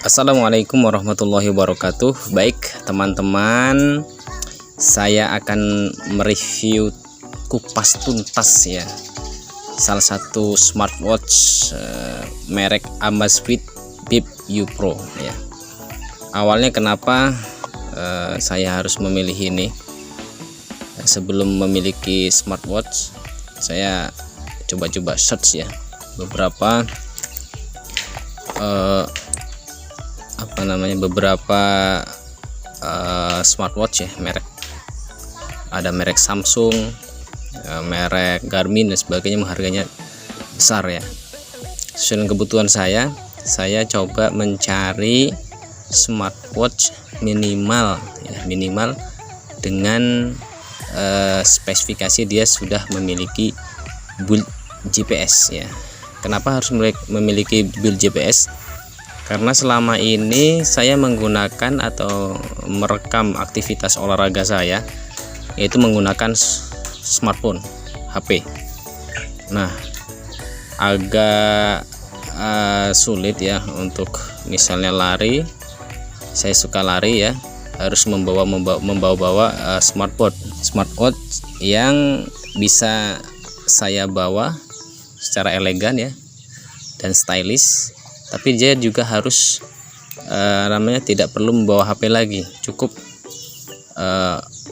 Assalamualaikum warahmatullahi wabarakatuh. Baik teman-teman, saya akan mereview kupas tuntas ya salah satu smartwatch merek Amazfit Bip U Pro ya. Awalnya kenapa saya harus memilih ini? Sebelum memiliki smartwatch, saya coba-coba search ya beberapa beberapa smartwatch ya, merek ada merek Samsung, merek Garmin dan sebagainya, harganya besar ya. Sesuai dengan kebutuhan saya coba mencari smartwatch minimal dengan spesifikasi dia sudah memiliki build GPS ya. Kenapa harus memiliki build GPS? Karena selama ini saya menggunakan atau merekam aktivitas olahraga saya yaitu menggunakan smartphone HP. Nah, agak sulit ya untuk misalnya lari. Saya suka lari ya, harus membawa smartwatch yang bisa saya bawa secara elegan ya dan stylish. Tapi dia juga harus tidak perlu membawa HP lagi, cukup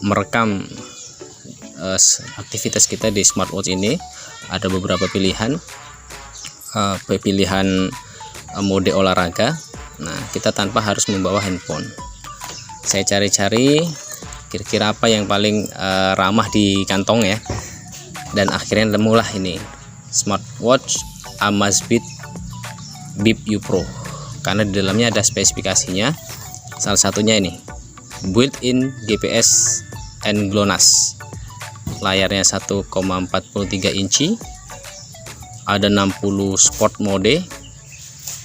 merekam aktivitas kita di smartwatch ini. Ada beberapa pilihan mode olahraga. Nah, kita tanpa harus membawa handphone. Saya cari-cari kira-kira apa yang paling ramah di kantong ya, dan akhirnya temulah ini smartwatch Amazfit Bip U Pro, karena di dalamnya ada spesifikasinya. Salah satunya ini built-in GPS and GLONASS, layarnya 1,43 inci, ada 60 sport mode,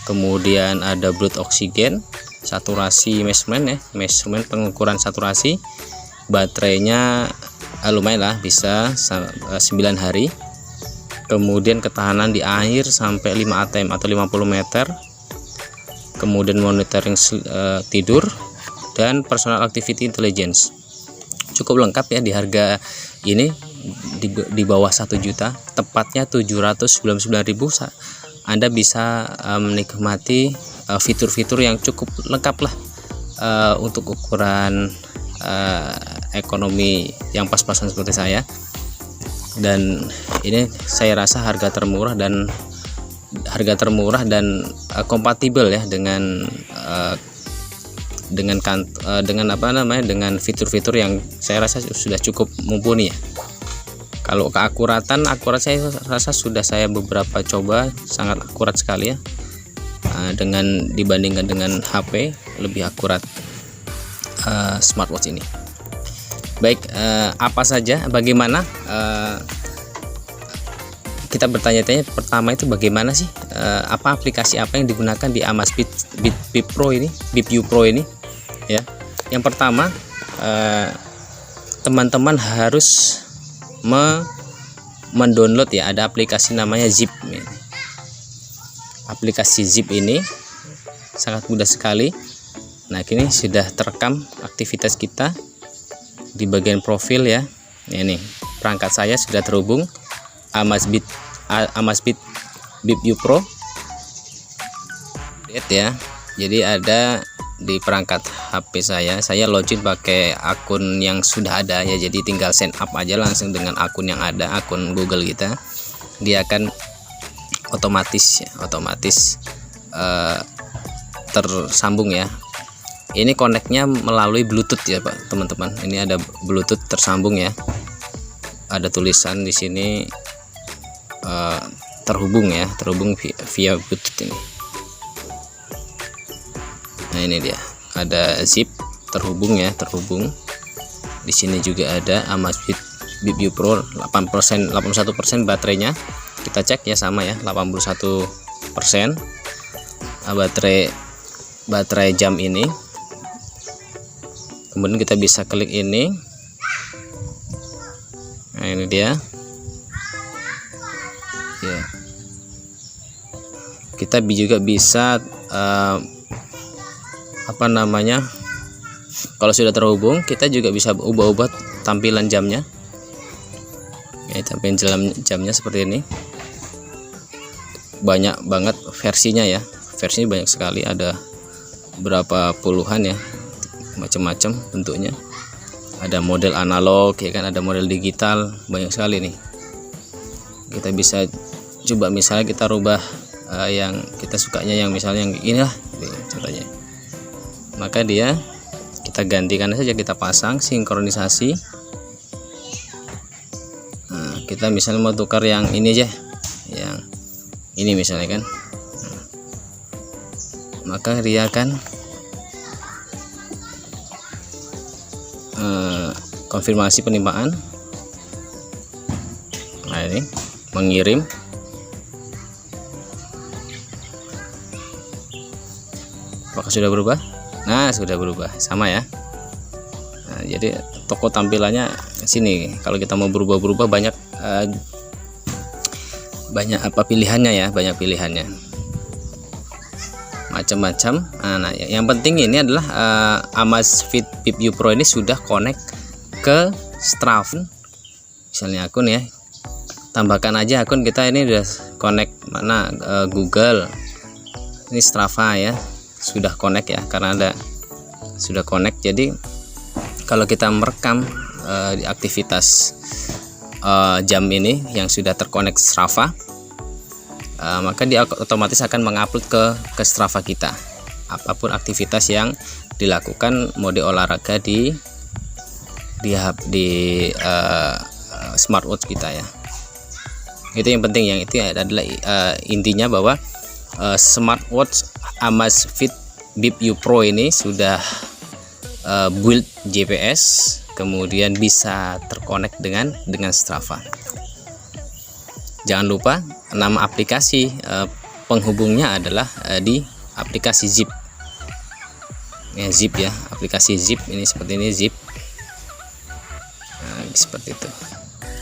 kemudian ada blood oxygen, saturasi measurement ya, measurement pengukuran saturasi, baterainya lumayan lah, bisa 9 hari. Kemudian ketahanan di air sampai 5 ATM atau 50 meter. Kemudian monitoring tidur dan personal activity intelligence. Cukup lengkap ya di harga ini, di bawah 1 juta, tepatnya 799.000. Anda bisa menikmati fitur-fitur yang cukup lengkap lah untuk ukuran ekonomi yang pas-pasan seperti saya. Dan ini saya rasa harga termurah dan kompatibel ya dengan fitur-fitur yang saya rasa sudah cukup mumpuni ya. Kalau akurat saya rasa sudah saya beberapa coba, sangat akurat sekali ya. Dengan dibandingkan dengan HP, lebih akurat smartwatch ini. Baik, bagaimana kita bertanya-tanya pertama itu bagaimana sih apa aplikasi apa yang digunakan di Amazfit Bip Pro ini, Bip U Pro ini ya. Yang pertama, teman-teman harus mendownload ya, ada aplikasi namanya Zip. Aplikasi Zip ini sangat mudah sekali. Nah, ini sudah terekam aktivitas kita di bagian profil ya. Ini perangkat saya sudah terhubung Amazfit Bip U Pro ya. Jadi ada di perangkat HP saya login pakai akun yang sudah ada ya, jadi tinggal sign up aja langsung dengan akun yang ada, akun Google kita. Dia akan otomatis tersambung ya. Ini connectnya melalui Bluetooth ya Pak, teman-teman. Ini ada Bluetooth tersambung ya. Ada tulisan di sini terhubung via Bluetooth ini. Nah, ini dia. Ada Zip terhubung. Di sini juga ada Amazfit Bip U Pro 81% baterainya. Kita cek ya, sama ya, 81%. Baterai jam ini. Kemudian kita bisa klik ini. Nah, ini dia ya. Kita juga bisa apa namanya, kalau sudah terhubung kita juga bisa ubah-ubah tampilan jamnya ya, tampilan jamnya seperti ini. Banyak banget versinya ya, versinya banyak sekali, ada berapa puluhan ya, macam-macam bentuknya. Ada model analog ya kan, ada model digital, banyak sekali nih. Kita bisa coba misalnya kita rubah yang kita sukanya, yang misalnya yang ini lah contohnya. Maka dia kita gantikan saja, kita pasang sinkronisasi. Nah, kita misalnya mau tukar yang ini aja, yang ini misalnya kan. Maka dia akan konfirmasi penimpaan. Nah, ini mengirim. Apakah sudah berubah? Nah, sudah berubah, sama ya. Nah, jadi toko tampilannya sini. Kalau kita mau berubah-berubah banyak apa pilihannya ya, banyak pilihannya, macam-macam. Nah, yang penting ini adalah Amazfit Bip U Pro ini sudah connect ke Strava. Misalnya akun ya, tambahkan aja akun kita ini udah connect mana, Google, ini Strava ya, sudah connect ya, karena ada sudah connect. Jadi kalau kita merekam di aktivitas jam ini yang sudah terkonek Strava, maka dia otomatis akan mengupload ke Strava kita apapun aktivitas yang dilakukan mode olahraga di smartwatch kita ya. Itu yang penting, yang itu adalah intinya bahwa smartwatch Amazfit Bip U Pro ini sudah build GPS, kemudian bisa terkonek dengan Strava. Jangan lupa nama aplikasi penghubungnya adalah di aplikasi Zip ya, Zip ya, aplikasi Zip ini seperti ini, Zip. Nah, seperti itu.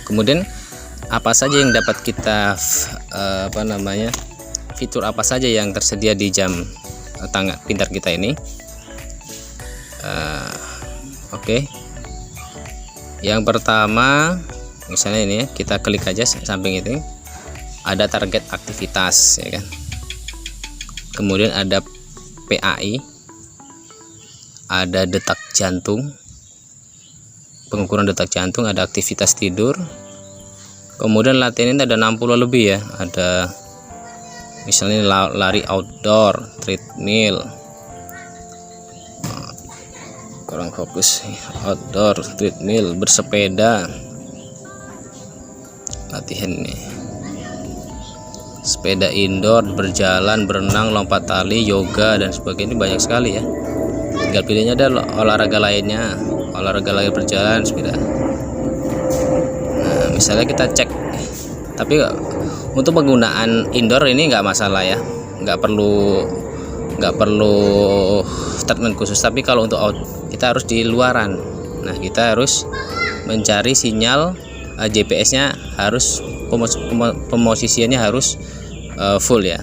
Kemudian apa saja yang dapat kita fitur apa saja yang tersedia di jam tangan pintar kita ini. Oke. Yang pertama misalnya ini ya, kita klik aja samping itu, ada target aktivitas ya kan, kemudian ada PAI, ada detak jantung, pengukuran detak jantung, ada aktivitas tidur, kemudian latihan ini ada 60 lebih ya, ada misalnya lari outdoor, treadmill, kurang fokus, outdoor, treadmill, bersepeda, latihan nih, sepeda indoor, berjalan, berenang, lompat tali, yoga dan sebagainya, banyak sekali ya. Tinggal pilihnya ada olahraga lainnya, olahraga lain berjalan, sepeda. Nah, misalnya kita cek, tapi untuk penggunaan indoor ini nggak masalah ya, nggak perlu statement khusus. Tapi kalau untuk out, kita harus di luaran. Nah, kita harus mencari sinyal GPS-nya, harus pemosisiannya harus full ya,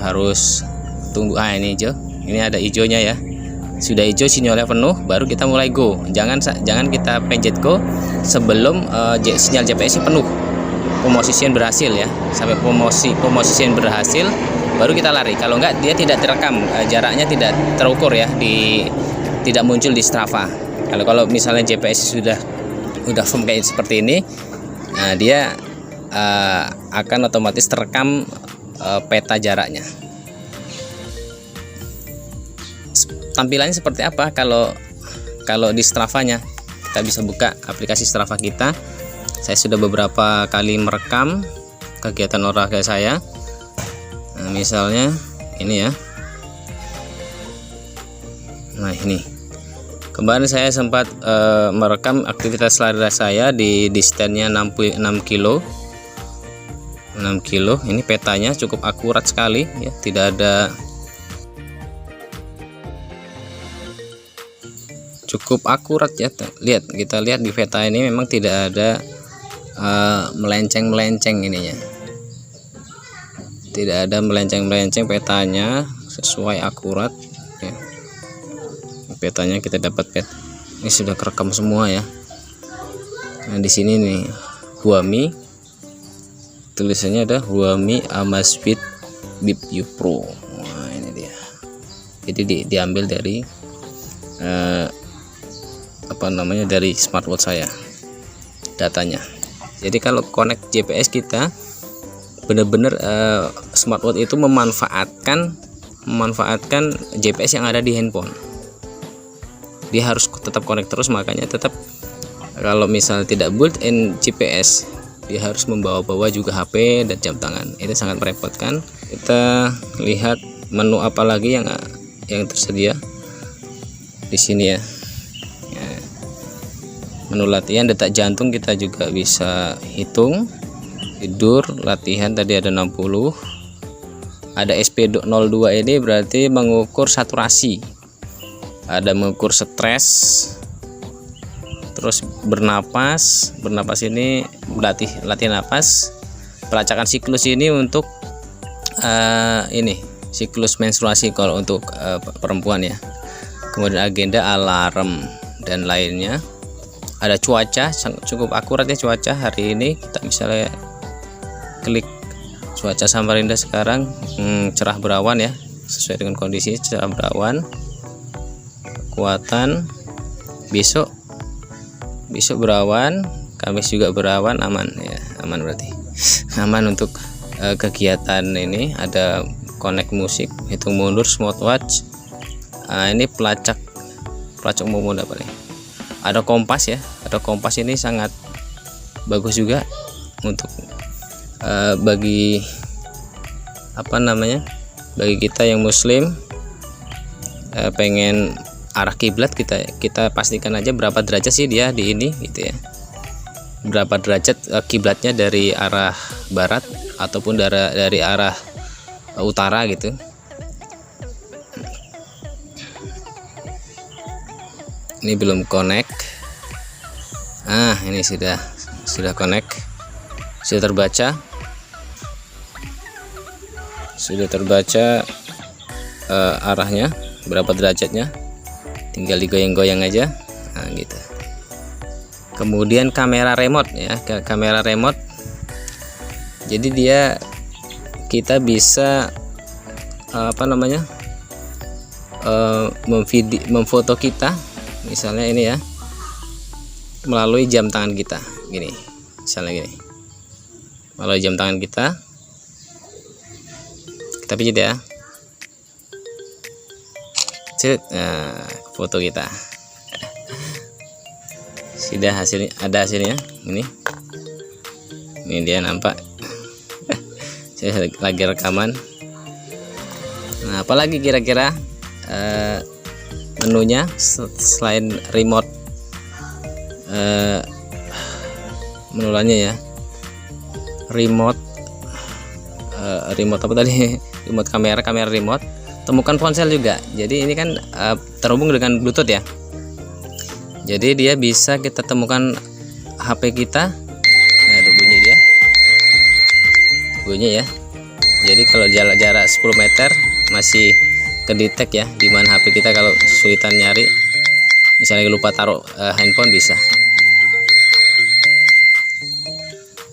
harus tunggu. Ini hijau, ini ada hijaunya ya, sudah hijau sinyalnya penuh, baru kita mulai go. Jangan kita pencet go sebelum sinyal GPS penuh, pemosisian berhasil ya, sampai pemosisian berhasil baru kita lari. Kalau enggak, dia tidak terekam, jaraknya tidak terukur ya, tidak muncul di Strava. Kalau misalnya GPS sudah firm kayak seperti ini, nah dia akan otomatis terekam peta jaraknya. Tampilannya seperti apa kalau di Stravanya? Kita bisa buka aplikasi Strava kita. Saya sudah beberapa kali merekam kegiatan olahraga saya. Nah, misalnya ini ya. Nah, ini kemarin saya sempat merekam aktivitas lari saya di distance-nya 6 kilo. Ini petanya cukup akurat sekali ya, tidak ada, cukup akurat ya. Kita lihat di peta ini memang tidak ada melenceng ininya, tidak ada melenceng petanya, sesuai akurat. petanya kita dapat ini sudah kerekam semua ya. Nah di sini nih Huami, tulisannya ada Huami Amazfit Bip U Pro. Nah ini dia. Jadi diambil dari dari smartwatch saya datanya. Jadi kalau connect GPS kita benar-benar smartwatch itu memanfaatkan GPS yang ada di handphone. Dia harus tetap connect terus, makanya tetap kalau misal tidak built-in GPS, dia harus membawa-bawa juga HP dan jam tangan. Itu sangat merepotkan. Kita lihat menu apa lagi yang tersedia di sini ya. Menu latihan detak jantung kita juga bisa hitung. Tidur latihan tadi ada 60. Ada SP02 ini berarti mengukur saturasi. Ada mengukur stres. Terus bernapas ini latihan napas. Pelacakan siklus ini untuk siklus menstruasi kalau untuk perempuan ya. Kemudian agenda, alarm dan lainnya. Ada cuaca, cukup akurat ya cuaca hari ini. Kita misalnya klik cuaca Samarinda sekarang cerah berawan ya, sesuai dengan kondisi cerah berawan. Kekuatan besok berawan, Kamis juga berawan, aman ya, aman berarti aman untuk kegiatan ini. Ada connect musik, hitung mundur, smartwatch. Ini pelacak umum apa nih? Ada kompas ya, ini sangat bagus juga untuk bagi kita yang muslim pengen arah kiblat, kita pastikan aja berapa derajat sih dia di ini gitu ya, berapa derajat kiblatnya dari arah barat ataupun dari arah utara gitu. Ini belum connect. Ini sudah connect, sudah terbaca arahnya berapa derajatnya, tinggal digoyang-goyang aja. Nah gitu. Kemudian kamera remote ya, kamera remote. Jadi kita bisa memfoto kita misalnya ini ya melalui jam tangan kita gini, misalnya gini, melalui jam tangan kita pijit ya, foto kita sudah ada hasilnya. Ini dia nampak. Saya lagi rekaman. Nah apalagi kira-kira menunya selain remote menulannya ya, remote apa tadi, remote kamera remote, temukan ponsel juga. Jadi ini kan terhubung dengan Bluetooth ya, jadi dia bisa kita temukan HP kita. Nah ada bunyi ya, jadi kalau jarak 10 meter masih kedetek ya di mana HP kita. Kalau kesulitan nyari, misalnya lupa taruh handphone, bisa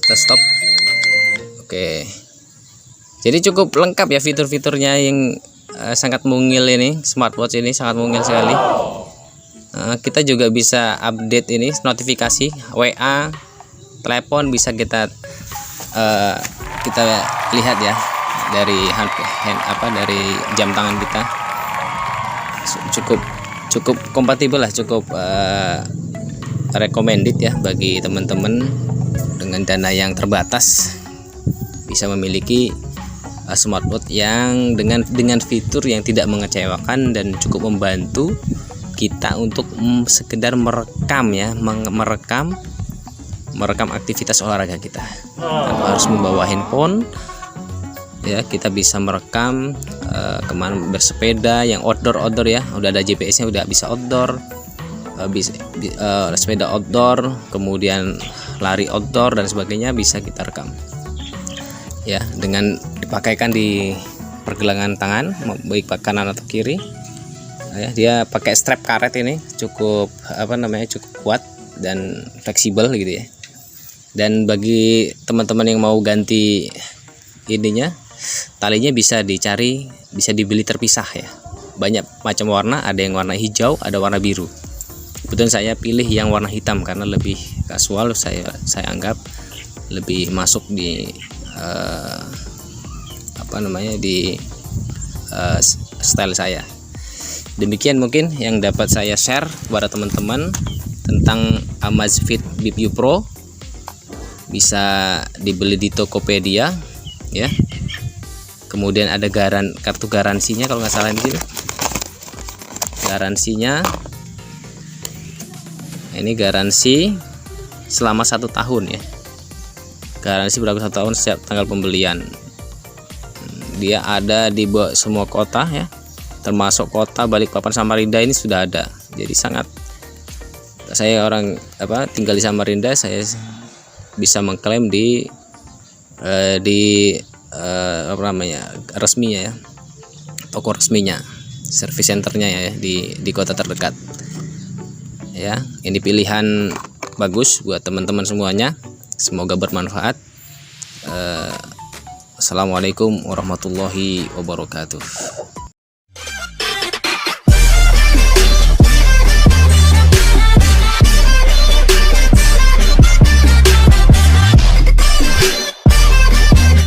kita stop. Oke, jadi cukup lengkap ya fitur-fiturnya yang sangat mungil. Ini smartwatch ini sangat mungil sekali. Kita juga bisa update ini notifikasi WA, telepon bisa kita lihat ya dari dari jam tangan kita. Cukup kompatibel lah, cukup recommended ya bagi teman-teman dengan dana yang terbatas, bisa memiliki smartwatch yang dengan fitur yang tidak mengecewakan dan cukup membantu kita untuk sekedar merekam ya, merekam aktivitas olahraga kita tanpa harus membawa handphone ya. Kita bisa merekam kemana bersepeda yang outdoor ya, udah ada GPS-nya, udah bisa outdoor, sepeda outdoor, kemudian lari outdoor dan sebagainya bisa kita rekam ya, dengan dipakaikan di pergelangan tangan baik kanan atau kiri. ya, dia pakai strap karet ini cukup cukup kuat dan fleksibel gitu ya. Dan bagi teman-teman yang mau ganti ininya, talinya bisa dicari, bisa dibeli terpisah ya. Banyak macam warna, ada yang warna hijau, ada warna biru. Kebetulan saya pilih yang warna hitam karena lebih kasual, saya anggap lebih masuk di style saya. Demikian mungkin yang dapat saya share kepada teman-teman tentang Amazfit Bip U Pro. Bisa dibeli di Tokopedia ya. Kemudian ada kartu garansinya kalau nggak salah di sini. Garansinya ini garansi selama 1 tahun ya. Garansi berlaku 1 tahun setiap tanggal pembelian. Dia ada di semua kota ya, termasuk kota Balikpapan, Samarinda ini sudah ada. Jadi saya orang tinggal di Samarinda, saya bisa mengklaim di resminya ya, toko resminya, service centernya ya di kota terdekat ya. Ini pilihan bagus buat teman-teman semuanya, semoga bermanfaat. Assalamualaikum warahmatullahi wabarakatuh.